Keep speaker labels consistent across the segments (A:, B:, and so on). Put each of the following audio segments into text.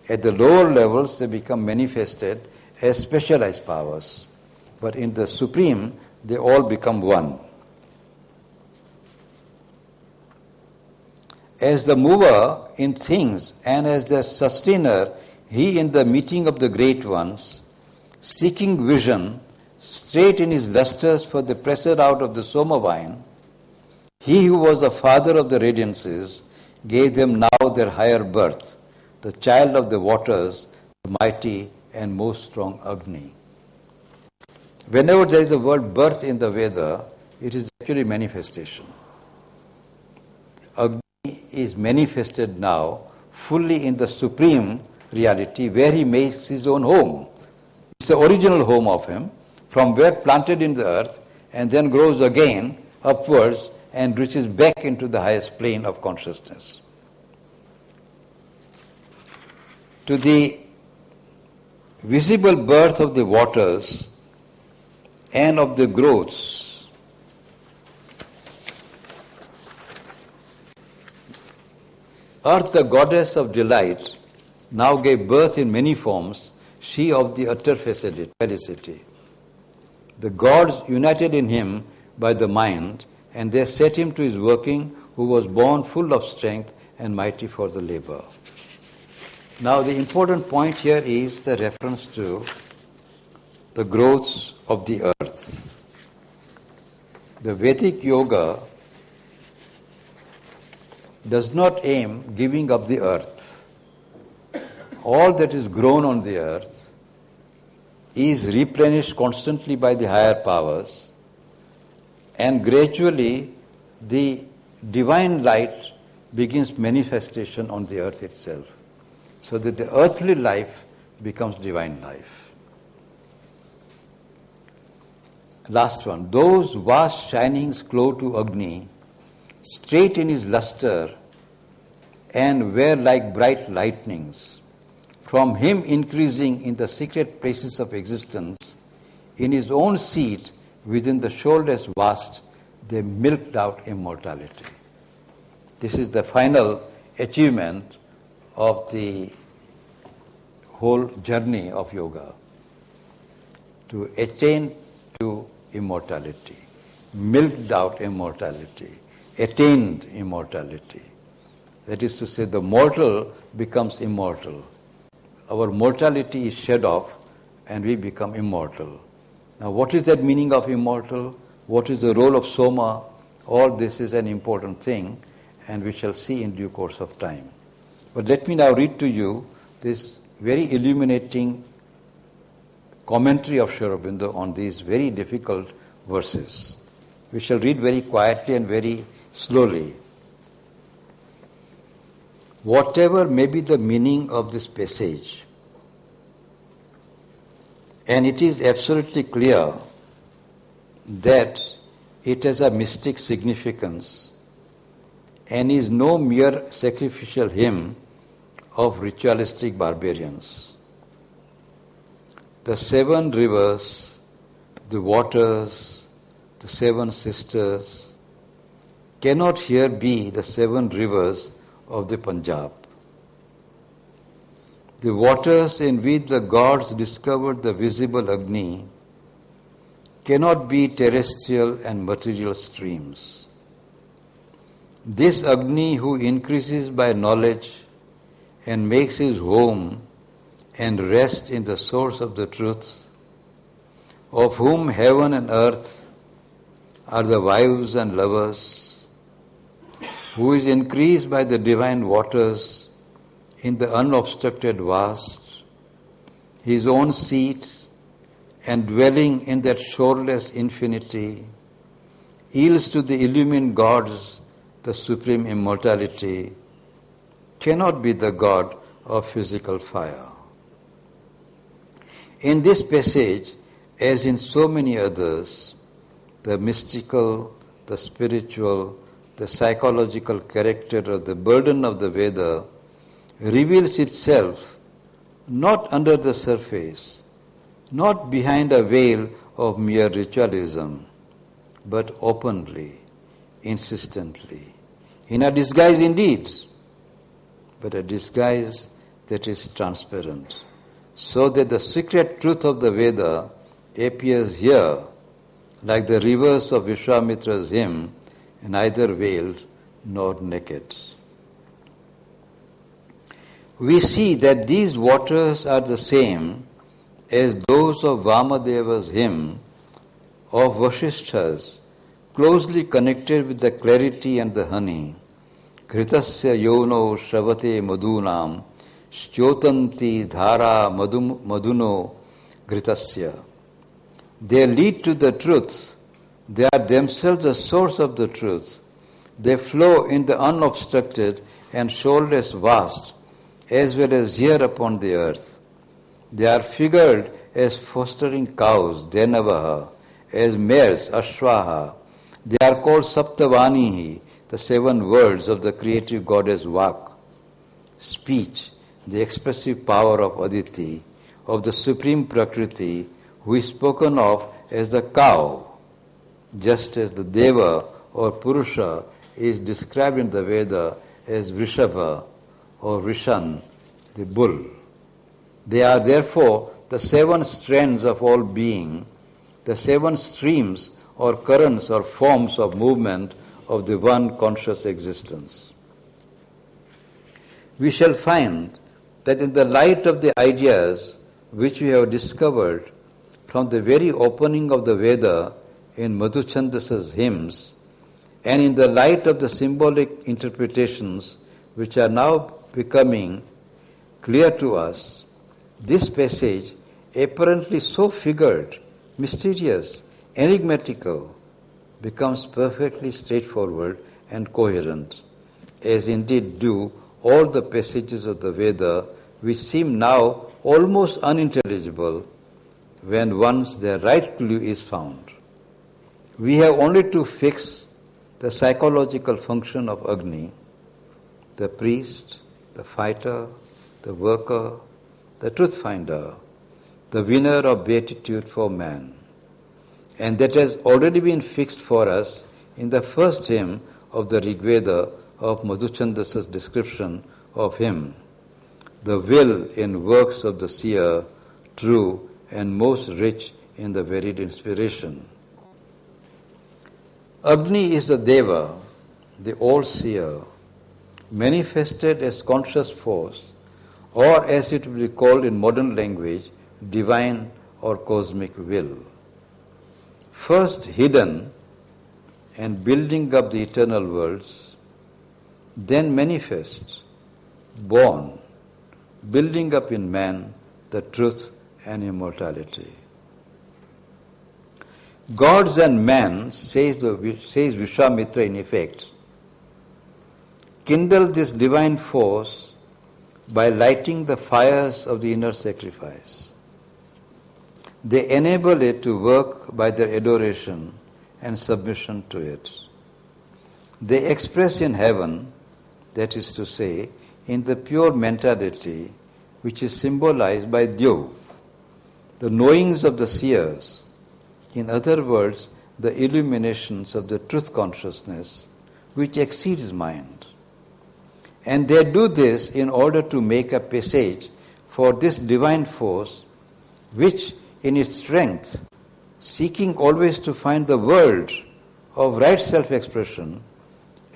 A: At the lower levels, they become manifested as specialized powers. But in the Supreme, they all become one. As the mover in things and as the sustainer, he in the meeting of the great ones, seeking vision, straight in his lusters for the presser out of the Soma wine, he who was the father of the radiances gave them now their higher birth, the child of the waters, the mighty and most strong Agni. Whenever there is the word birth in the Veda, it is actually manifestation. Agni is manifested now fully in the supreme reality where he makes his own home. It's the original home of him, from where planted in the earth and then grows again upwards and reaches back into the highest plane of consciousness. To the visible birth of the waters and of the growths, Earth, the goddess of delight, now gave birth in many forms, she of the utter felicity. The gods united in him by the mind, and they set him to his working, who was born full of strength and mighty for the labor. Now the important point here is the reference to the growths of the earth. The Vedic yoga does not aim giving up the earth. All that is grown on the earth is replenished constantly by the higher powers, and gradually the divine light begins manifestation on the earth itself, so that the earthly life becomes divine life. Last one. Those vast shinings glow to Agni, straight in his luster, and were like bright lightnings. From him increasing in the secret places of existence, in his own seat within the shoulders vast, they milked out immortality. This is the final achievement of the whole journey of yoga, to attain to immortality, milked out immortality, attained immortality. That is to say, the mortal becomes immortal. Our mortality is shed off and we become immortal. Now, what is that meaning of immortal? What is the role of Soma? All this is an important thing, and we shall see in due course of time. But let me now read to you this very illuminating commentary of Sri Aurobindo on these very difficult verses. We shall read very quietly and very slowly. Whatever may be the meaning of this passage, and it is absolutely clear that it has a mystic significance and is no mere sacrificial hymn of ritualistic barbarians. The 7 rivers, the waters, the 7 sisters cannot here be the 7 rivers of the Punjab. The waters in which the gods discovered the visible Agni cannot be terrestrial and material streams. This Agni who increases by knowledge and makes his home and rests in the source of the truth, of whom heaven and earth are the wives and lovers, who is increased by the divine waters in the unobstructed vast, his own seat and dwelling in that shoreless infinity, yields to the illumined gods the supreme immortality, cannot be the god of physical fire. In this passage, as in so many others, the mystical, the spiritual, the psychological character of the burden of the Veda reveals itself not under the surface, not behind a veil of mere ritualism, but openly, insistently, in a disguise indeed, but a disguise that is transparent, so that the secret truth of the Veda appears here like the rivers of Vishwamitra's hymn, neither veiled nor naked. We see that these waters are the same as those of Vamadeva's hymn, of Vasishtha's, closely connected with the clarity and the honey. Kritasya yono shravate madunam shchotanti dhara maduno gritasya. They lead to the truth. They are themselves the source of the truth. They flow in the unobstructed and shoreless vast, as well as here upon the earth. They are figured as fostering cows, Denavaha, as mares, Ashvaha. They are called Saptavanihi, the 7 words of the creative goddess Vak. Speech, the expressive power of Aditi, of the supreme Prakriti, who is spoken of as the cow, just as the Deva or Purusha is described in the Veda as Vrishabha or Rishan, the bull. They are therefore the 7 strands of all being, the 7 streams or currents or forms of movement of the one conscious existence. We shall find that in the light of the ideas which we have discovered from the very opening of the Veda in Madhuchandasa's hymns, and in the light of the symbolic interpretations which are now becoming clear to us, this passage, apparently so figured, mysterious, enigmatical, becomes perfectly straightforward and coherent, as indeed do all the passages of the Veda which seem now almost unintelligible when once their right clue is found. We have only to fix the psychological function of Agni, the priest, the fighter, the worker, the truth finder, the winner of beatitude for man. And that has already been fixed for us in the first hymn of the Rigveda of Madhuchandasa's description of him, the will in works of the seer, true and most rich in the varied inspiration. Agni is the Deva, the all-seer, manifested as conscious force, or as it will be called in modern language, divine or cosmic will. First hidden and building up the eternal worlds, then manifest, born, building up in man the truth and immortality. Gods and man, says Vishwamitra in effect, kindle this divine force by lighting the fires of the inner sacrifice. They enable it to work by their adoration and submission to it. They express in heaven, that is to say, in the pure mentality which is symbolized by Dyo, the knowings of the seers, in other words, the illuminations of the truth consciousness which exceeds mind. And they do this in order to make a passage for this divine force which in its strength, seeking always to find the world of right self-expression,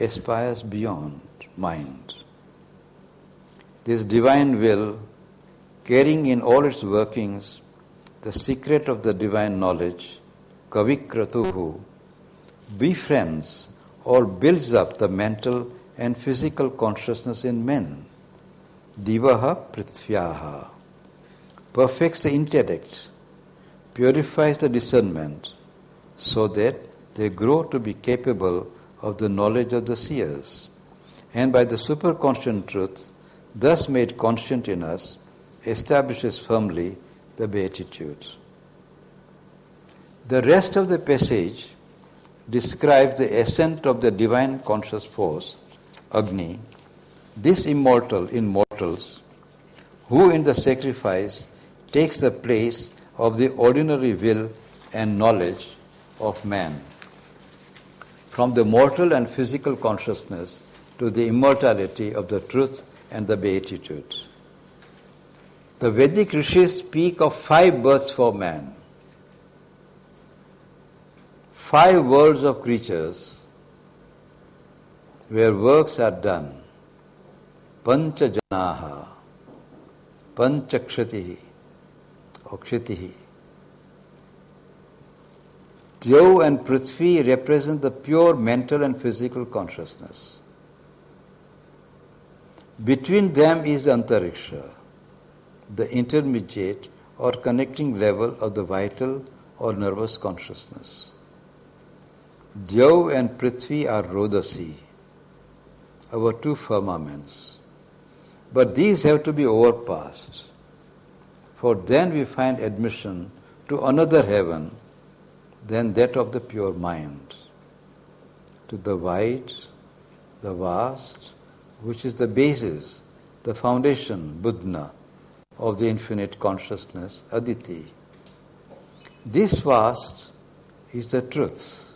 A: aspires beyond mind. This divine will, carrying in all its workings the secret of the divine knowledge, Kavikratuhu, befriends or builds up the mental and physical consciousness in men, Divaha Prithvyaha, perfects the intellect, purifies the discernment, so that they grow to be capable of the knowledge of the seers, and by the superconscient truth, thus made conscient in us, establishes firmly the beatitudes. The rest of the passage describes the ascent of the divine conscious force, Agni, this immortal in mortals, who in the sacrifice takes the place of the ordinary will and knowledge of man. From the mortal and physical consciousness to the immortality of the truth and the beatitude. The Vedic rishis speak of 5 births for man, 5 worlds of creatures where works are done. Pancha janaha, pancha kshatihi, or kshitihi. Dyav and Prithvi represent the pure mental and physical consciousness. Between them is Antariksha, the intermediate or connecting level of the vital or nervous consciousness. Dyav and Prithvi are Rodasi, our 2 firmaments. But these have to be overpassed, for then we find admission to another heaven than that of the pure mind, to the wide, the vast, which is the basis, the foundation, Buddha, of the infinite consciousness, Aditi. This vast is the truth,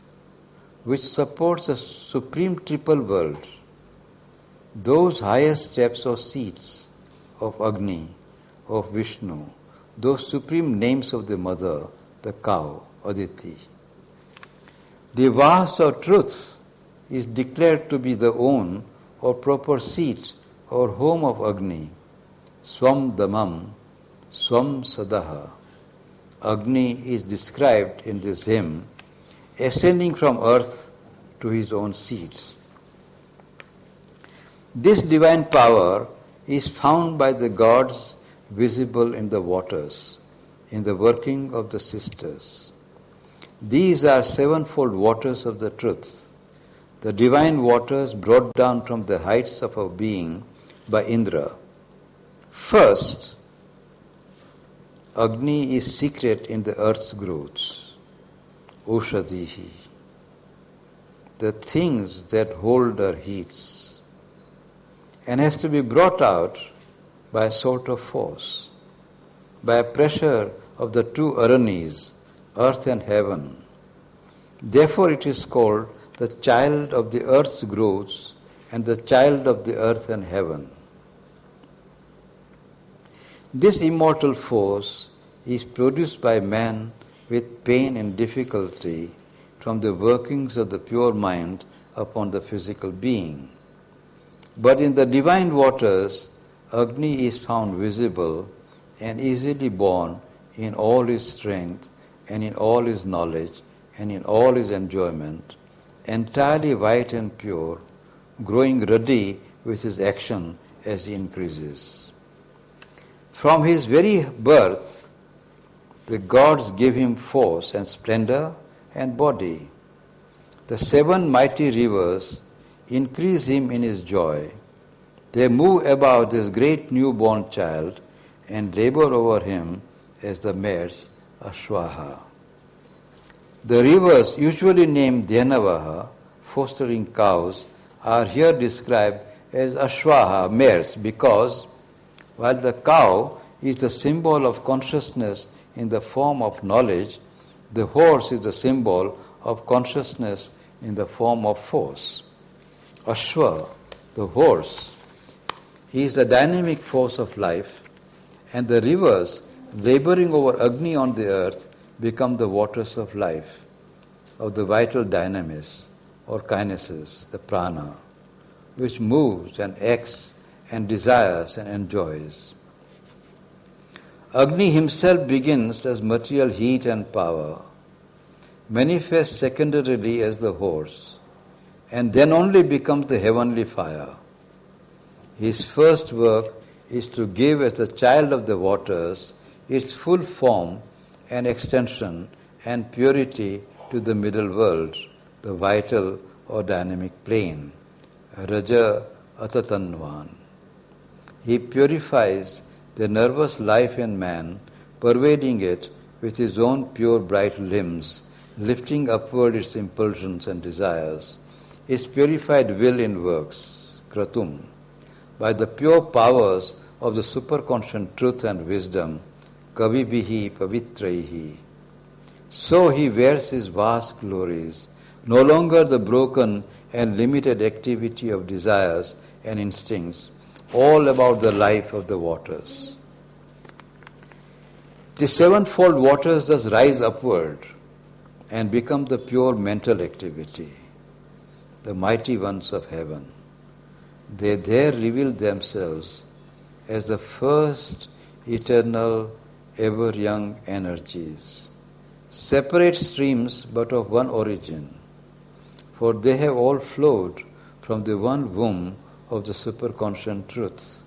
A: which supports the supreme triple world, those highest steps or seats of Agni, of Vishnu, those supreme names of the mother, the cow, Aditi. The vast or truth is declared to be the own or proper seat or home of Agni, Swam Damam, Swam Sadaha. Agni is described in this hymn ascending from earth to his own seat. This divine power is found by the gods visible in the waters, in the working of the sisters. These are 7-fold waters of the truth, the divine waters brought down from the heights of our being by Indra. First, Agni is secret in the earth's growths, Oshadhihi, the things that hold our heats, and has to be brought out by a sort of force, by a pressure of the 2 Aranis, earth and heaven. Therefore it is called the child of the earth's growths and the child of the earth and heaven. This immortal force is produced by man with pain and difficulty from the workings of the pure mind upon the physical being. But in the divine waters, Agni is found visible and easily born in all his strength and in all his knowledge and in all his enjoyment, entirely white and pure, growing ruddy with his action as he increases. From his very birth, the gods give him force and splendor and body. The 7 mighty rivers increase him in his joy. They move about this great newborn child and labor over him as the mares Ashwaha. The rivers, usually named Dhanavaha, fostering cows, are here described as Ashwaha, mares, because while the cow is the symbol of consciousness in the form of knowledge, the horse is the symbol of consciousness in the form of force. Ashwa, the horse, is the dynamic force of life, and the rivers laboring over Agni on the earth become the waters of life, of the vital dynamis or kinesis, the prana, which moves and acts and desires and enjoys. Agni himself begins as material heat and power, manifests secondarily as the horse, and then only becomes the heavenly fire. His first work is to give as the child of the waters its full form and extension and purity to the middle world, the vital or dynamic plane, Raja Atatanvan. He purifies the nervous life in man, pervading it with his own pure bright limbs, lifting upward its impulsions and desires, its purified will in works, Kratum, by the pure powers of the superconscient truth and wisdom, Kavibihi Pavitraihi. So he wears his vast glories, no longer the broken and limited activity of desires and instincts, all about the life of the waters. The sevenfold waters thus rise upward and become the pure mental activity, the mighty ones of heaven. They there reveal themselves as the first eternal, ever young energies, separate streams but of one origin, for they have all flowed from the one womb of the superconscient truth,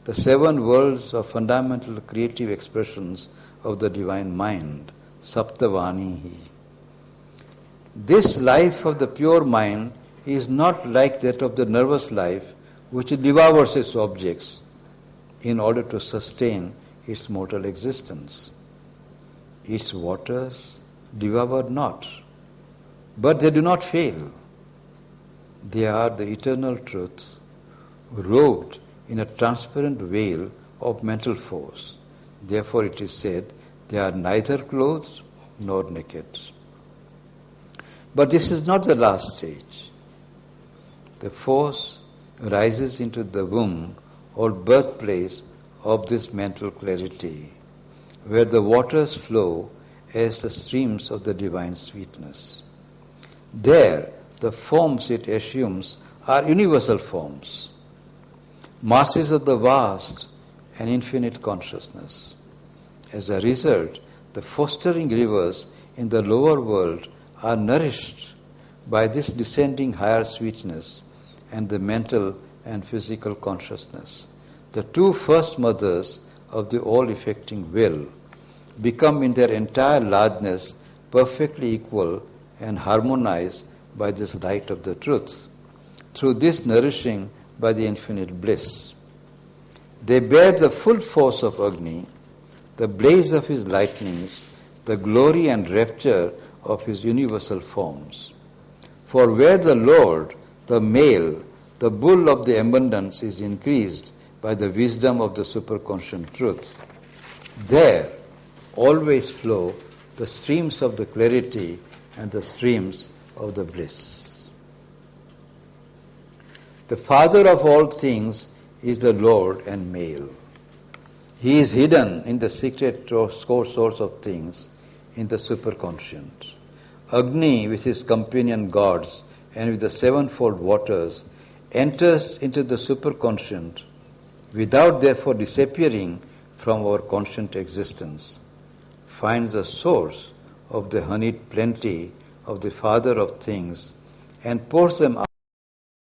A: the seven worlds of fundamental creative expressions of the divine mind, Saptavanihi. This life of the pure mind is not like that of the nervous life which devours its objects in order to sustain its mortal existence. Its waters devour not, but they do not fail. They are the eternal truth, robed in a transparent veil of mental force. Therefore it is said, they are neither clothed nor naked. But this is not the last stage. The force rises into the womb or birthplace of this mental clarity, where the waters flow as the streams of the divine sweetness. There, the forms it assumes are universal forms, masses of the vast and infinite consciousness. As a result, the fostering rivers in the lower world are nourished by this descending higher sweetness and the mental and physical consciousness. The two first mothers of the all-effecting will become in their entire largeness perfectly equal and harmonized by this light of the truth, through this nourishing by the infinite bliss. They bear the full force of Agni, the blaze of his lightnings, the glory and rapture of his universal forms. For where the Lord, the male, the bull of the abundance is increased by the wisdom of the superconscient truth, there always flow the streams of the clarity and the streams of the bliss. The Father of all things is the Lord and male. He is hidden in the secret source of things, in the superconscient. Agni, with his companion gods and with the sevenfold waters, enters into the superconscient without therefore disappearing from our conscient existence, finds a source of the honeyed plenty of the Father of things, and pours them out